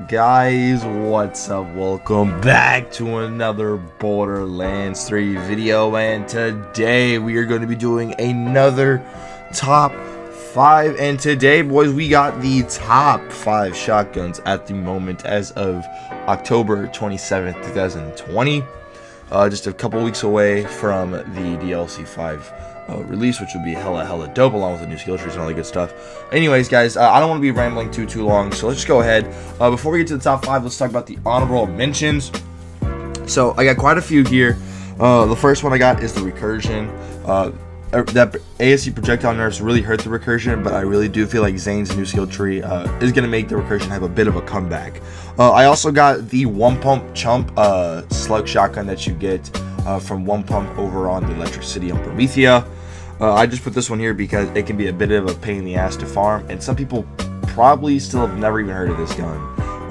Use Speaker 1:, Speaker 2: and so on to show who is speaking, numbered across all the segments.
Speaker 1: guys, what's up? Welcome back to another Borderlands 3 video, and today we are going to be doing another top 5, and today, boys, we got the top 5 shotguns at the moment as of October 27th, 2020. Just a couple weeks away from the DLC 5 release, which would be hella dope, along with the new skill trees and all that good stuff. Anyways, guys, I don't want to be rambling too long, so let's just go ahead. Before we get to the top 5, let's talk about the honorable mentions. So I got quite a few here. The first one I got is the recursion. That ASC projectile nerfs really hurt the recursion, but I really do feel like Zane's new skill tree is going to make the recursion have a bit of a comeback. I also got the one pump chump slug shotgun that you get from one pump over on the Electricity on Promethea. I just put this one here because it can be a bit of a pain in the ass to farm, and some people probably still have never even heard of this gun.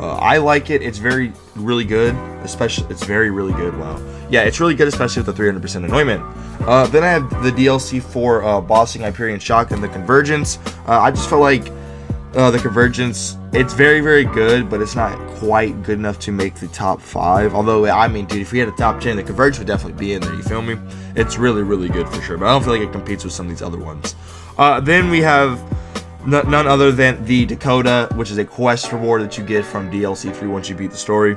Speaker 1: I like it. It's really good, especially it's really good. Wow, yeah, it's really good, especially with the 300% anointment. Then I have the DLC for bossing Hyperion shotgun, the Convergence. I just felt like the Convergence, it's very good, but it's not quite good enough to make the top 5. Although, I mean, dude, if we had a top 10, the Convergence would definitely be in there, you feel me? It's really good for sure, but I don't feel like it competes with some of these other ones. Then we have none other than the Dakota, which is a quest reward that you get from DLC 3 once you beat the story.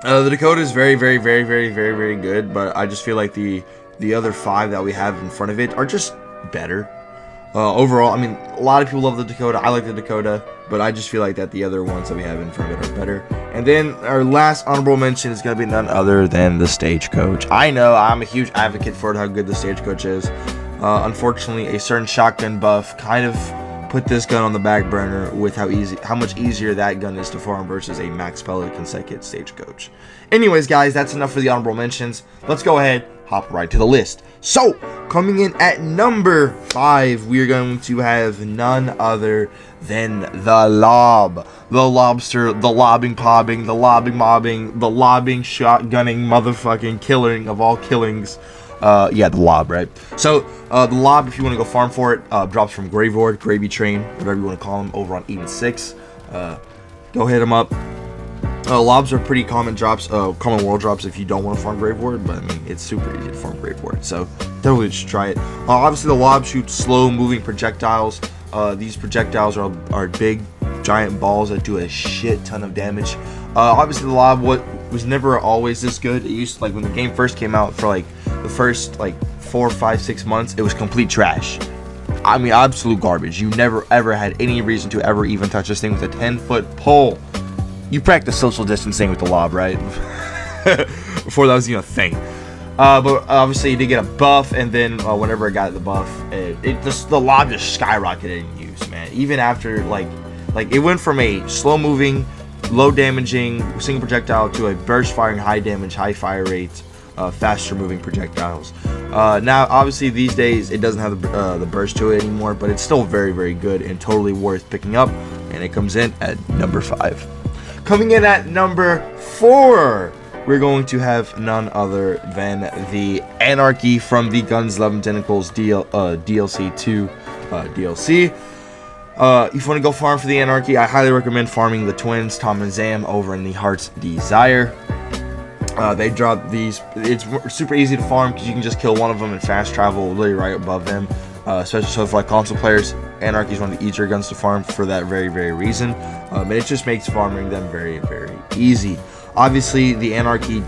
Speaker 1: The Dakota is very good, but I just feel like the other 5 that we have in front of it are just better. Overall, I mean, a lot of people love the Dakota. I like the Dakota, but I just feel like that the other ones that we have in front of it are better. And then our last honorable mention is going to be none other than the Stagecoach. I know I'm a huge advocate for how good the Stagecoach is. Unfortunately, a certain shotgun buff kind of put this gun on the back burner with how much easier that gun is to farm versus a max pellet consecutive Stagecoach. Anyways, guys, that's enough for the honorable mentions. Let's go ahead, hop right to the list. So, coming in at number 5, we are going to have none other than the Lob. The Lobster, the lobbing pobbing, the lobbing mobbing, the lobbing shotgunning motherfucking killing of all killings. Yeah, the Lob, right? So, the Lob, if you want to go farm for it, drops from Graveyard, Gravy Train, whatever you want to call them, over on Eden 6. Go hit them up. Lobs are pretty common drops, common world drops if you don't want to farm Graveyard, but I mean, it's super easy to farm Graveyard, so definitely just try it. Obviously, the Lob shoots slow-moving projectiles. These projectiles are big, giant balls that do a shit ton of damage. Obviously, the Lob was never always this good. It used to, like, when the game first came out, for like the first like 4, 5, 6 months, it was complete trash. I mean, absolute garbage. You never ever had any reason to ever even touch this thing with a 10-foot pole. You practice social distancing with the Lob, right? Before that was even a thing. But obviously, you did get a buff, and then whenever I got the buff, the Lob just skyrocketed in use, man. Even after like it went from a slow-moving, low-damaging single projectile to a burst-firing, high-damage, high-fire rate, faster-moving projectiles. Now, obviously, these days it doesn't have the burst to it anymore, but it's still very good and totally worth picking up. And it comes in at number 5. Coming in at number 4, we're going to have none other than the Anarchy from the Guns, Love, and Tentacles DLC 2 DLC. If you want to go farm for the Anarchy, I highly recommend farming the twins, Tom and Zam, over in the Heart's Desire. They drop these. It's super easy to farm because you can just kill one of them and fast travel literally right above them. Especially so for like console players, Anarchy is one of the easier guns to farm for that very reason. And it just makes farming them very easy. Obviously, the Anarchy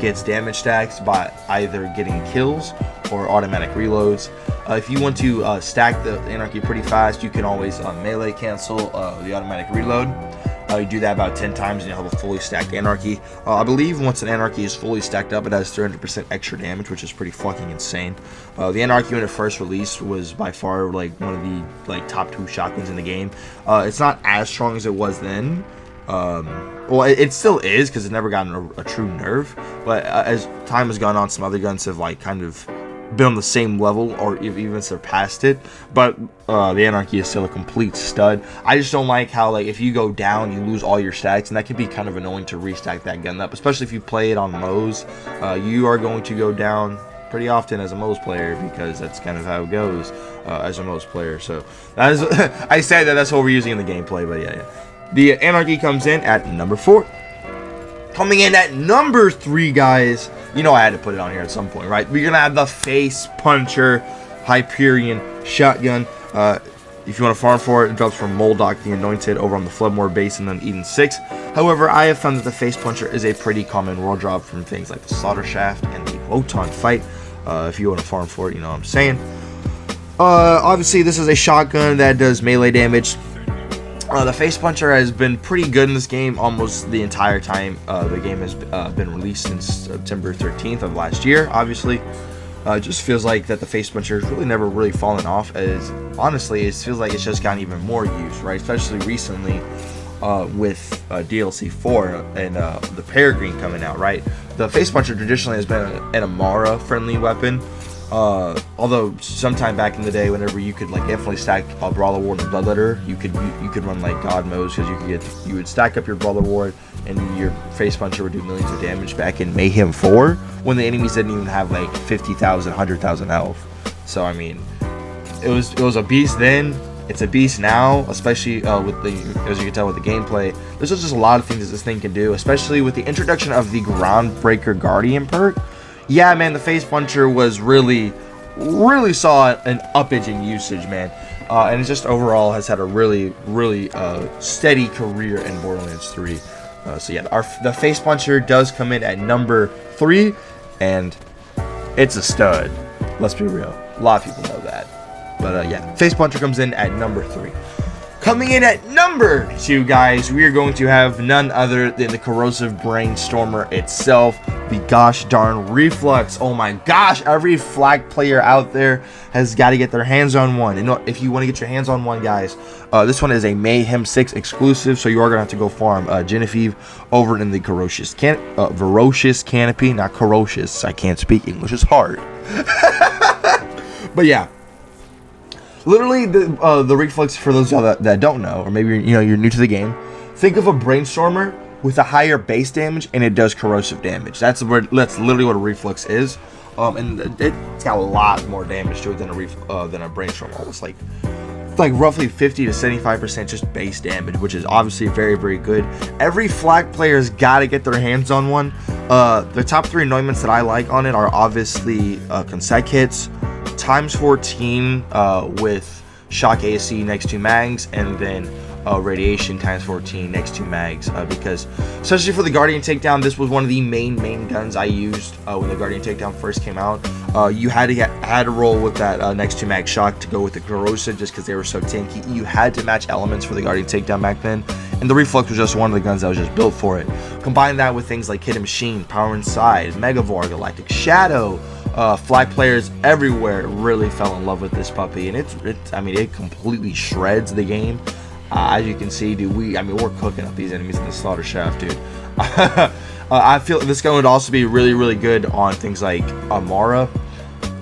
Speaker 1: gets damage stacks by either getting kills or automatic reloads. If you want to stack the Anarchy pretty fast, you can always melee cancel the automatic reload. You do that about 10 times and you'll have a fully stacked Anarchy. I believe once an Anarchy is fully stacked up, it has 300% extra damage, which is pretty fucking insane. The Anarchy when it first released was by far like one of the top 2 shotguns in the game. It's not as strong as it was then. Well, it still is because it's never gotten a true nerf. But as time has gone on, some other guns have like kind of been on the same level or even surpassed it, but the Anarchy is still a complete stud. I just don't like how, like, if you go down, you lose all your stacks, and that can be kind of annoying to restack that gun up, especially if you play it on Moes. You are going to go down pretty often as a Moes player because that's kind of how it goes as a Moes player. So that is I say that's what we're using in the gameplay, but yeah. The Anarchy comes in at number 4. Coming in at number 3, guys. You know I had to put it on here at some point, right? We're going to have the Face Puncher Hyperion Shotgun. If you want to farm for it, it drops from Moldock the Anointed over on the Floodmore base and then Eden 6. However, I have found that the Face Puncher is a pretty common world drop from things like the Slaughter Shaft and the Wotan fight. If you want to farm for it, you know what I'm saying. Obviously, this is a shotgun that does melee damage. The Face Puncher has been pretty good in this game almost the entire time the game has been released since September 13th of last year. Obviously, it just feels like that the Face Puncher has really never really fallen off. As honestly, it feels like it's just gotten even more use, right? Especially recently with DLC 4 and the Peregrine coming out, right? The Face Puncher traditionally has been an Amara friendly weapon. Although sometime back in the day, whenever you could like definitely stack Brawler Ward and Bloodletter, you could run like God modes because you would stack up your Brawler Ward and your Face Puncher would do millions of damage back in Mayhem 4 when the enemies didn't even have like 50,000, 100,000 health. So I mean, it was a beast then. It's a beast now, especially with as you can tell with the gameplay. There's just a lot of things that this thing can do, especially with the introduction of the Groundbreaker Guardian perk. Yeah, man, the Face Puncher was really saw an uppage in usage, man. And it just overall has had a really steady career in Borderlands 3. So yeah, the Face Puncher does come in at number 3, and it's a stud. Let's be real. A lot of people know that. But yeah, Face Puncher comes in at number 3. Coming in at number 2, guys, we are going to have none other than the Corrosive Brainstormer itself, the gosh darn Reflex. Oh my gosh, every flag player out there has got to get their hands on one. And if you want to get your hands on one, guys, this one is a Mayhem 6 exclusive, so you are going to have to go farm Genevieve over in the Ferocious Canopy, not Corrosious. I can't speak English, it's hard. But yeah. Literally, the Reflex, for those of y'all that don't know, or maybe you're new to the game, think of a Brainstormer with a higher base damage, and it does corrosive damage. That's literally what a Reflex is, and it's got a lot more damage to it than a Brainstormer. It's like roughly 50 to 75% just base damage, which is obviously very good. Every flag player's got to get their hands on one. The top 3 anointments that I like on it are obviously Consec hits, times 14 with shock AC next to mags, and then radiation times 14 next to mags, because especially for the Guardian Takedown, this was one of the main guns I used when the Guardian Takedown first came out. You had to roll with that next to mag shock to go with the corrosive, just because they were so tanky. You had to match elements for the Guardian Takedown back then, and the Reflex was just one of the guns that was just built for it. Combine that with things like Hidden Machine, Power Inside, Megavore, Galactic Shadow. Flag players everywhere really fell in love with this puppy, and it completely shreds the game. As you can see, dude, we're cooking up these enemies in the Slaughter Shaft, dude. I feel this gun would also be really good on things like Amara.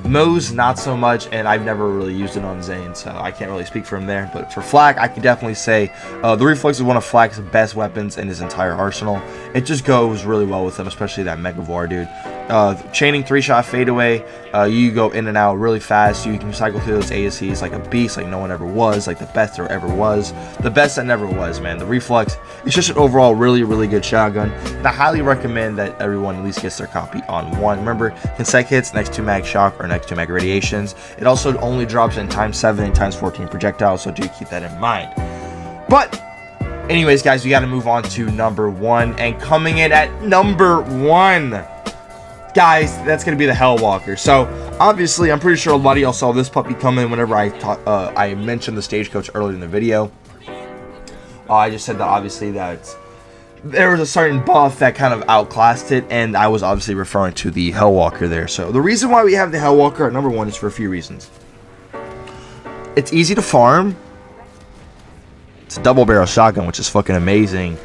Speaker 1: Moe's not so much, and I've never really used it on Zane, so I can't really speak for him there. But for Flak, I can definitely say the Reflex is one of Flak's best weapons in his entire arsenal. It just goes really well with him, especially that Megavore, dude. Chaining 3-shot fadeaway, you go in and out really fast. You can cycle through those ASCs like a beast, like no one ever was, like the best there ever was, the best that never was, man. The Reflex is just an overall really good shotgun, and I highly recommend that everyone at least gets their copy on one. Remember, Consec hits next to mag shock or next to mag radiations. It also only drops in times 7 and times 14 projectiles, so do keep that in mind. But anyways, guys, we got to move on to number 1, and coming in at number 1, guys, that's going to be the Hellwalker. So, obviously, I'm pretty sure a lot of y'all saw this puppy come in whenever I mentioned the Stagecoach earlier in the video. I just said that, obviously, that there was a certain buff that kind of outclassed it, and I was obviously referring to the Hellwalker there. So, the reason why we have the Hellwalker at number 1 is for a few reasons. It's easy to farm. It's a double-barrel shotgun, which is fucking amazing.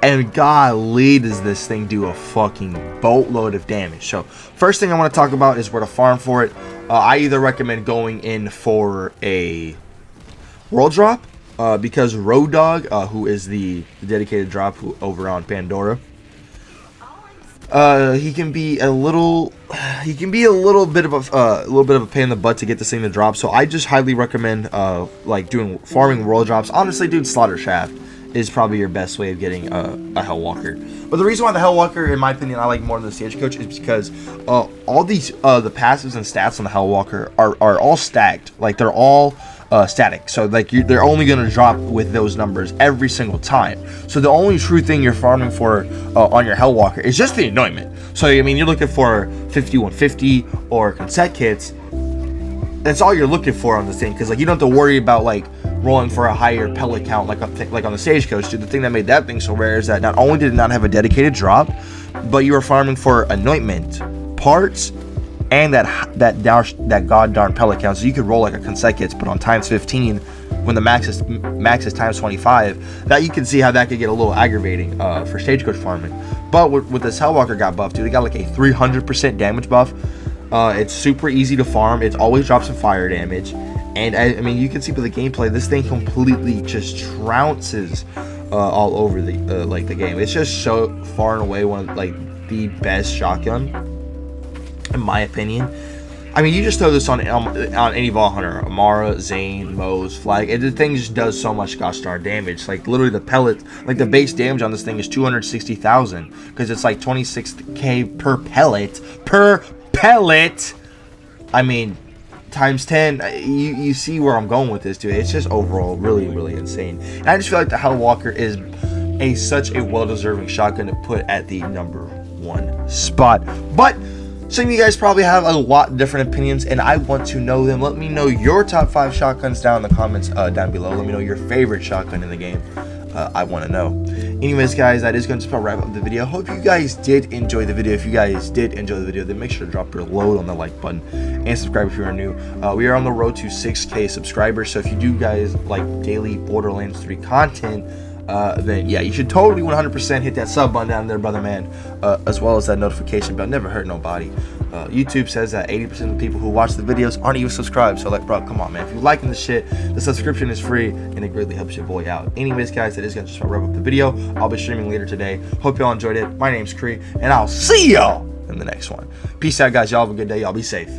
Speaker 1: And golly, does this thing do a fucking boatload of damage. So, first thing I want to talk about is where to farm for it. I either recommend going in for a world drop, because Road Dog, who is the dedicated drop over on Pandora, he can be a little bit of a pain in the butt to get this thing to drop. So I just highly recommend like doing farming world drops. Honestly, dude, Slaughter Shaft is probably your best way of getting a Hellwalker. But the reason why the Hellwalker, in my opinion, I like more than the Stagecoach is because all these the passives and stats on the Hellwalker are all stacked. Like they're all static, so like they're only going to drop with those numbers every single time. So the only true thing you're farming for on your Hellwalker is just the anointment. So I mean, you're looking for 5150 or consec kits. That's all you're looking for on this thing, because like you don't have to worry about like rolling for a higher pellet count like on the Stagecoach. Dude, the thing that made that thing so rare is that not only did it not have a dedicated drop, but you were farming for anointment, parts, and that god darn pellet count. So you could roll like a consec kits, but on times 15 when the max is times 25. That you can see how that could get a little aggravating for Stagecoach farming. But with this Hellwalker got buffed, dude, it got like a 300% damage buff. It's super easy to farm. It always drops some fire damage, and I mean, you can see with the gameplay, this thing completely just trounces all over the like the game. It's just so far and away one of like the best shotgun, in my opinion. I mean, you just throw this on any Vault Hunter, Amara, Zane, Moze, Flag, and the thing just does so much gosh darn damage. Like literally the pellet, like the base damage on this thing is 260,000, because it's like 26k per pellet. I mean, times 10. You see where I'm going with this, dude. It's just overall really insane. And I just feel like the Hellwalker is such a well-deserving shotgun to put at the #1 spot. But some of you guys probably have a lot of different opinions, and I want to know them. Let me know your top 5 shotguns down in the comments down below. Let me know your favorite shotgun in the game. I want to know. Anyways, guys, that is going to wrap up the video. Hope you guys did enjoy the video. If you guys did enjoy the video, then make sure to drop your load on the like button and subscribe if you are new. We are on the road to 6k subscribers, so if you do guys like daily Borderlands 3 content, then yeah, you should totally 100% hit that sub button down there, brother man, as well as that notification bell. Never hurt nobody. YouTube says that 80% of the people who watch the videos aren't even subscribed, so like, bro, come on, man. If you're liking the shit, the subscription is free and it greatly helps your boy out. Anyways, guys, that is gonna just wrap up the video. I'll be streaming later today. Hope y'all enjoyed it. My name's Kree, and I'll see y'all in the next one. Peace out, guys. Y'all have a good day. Y'all be safe.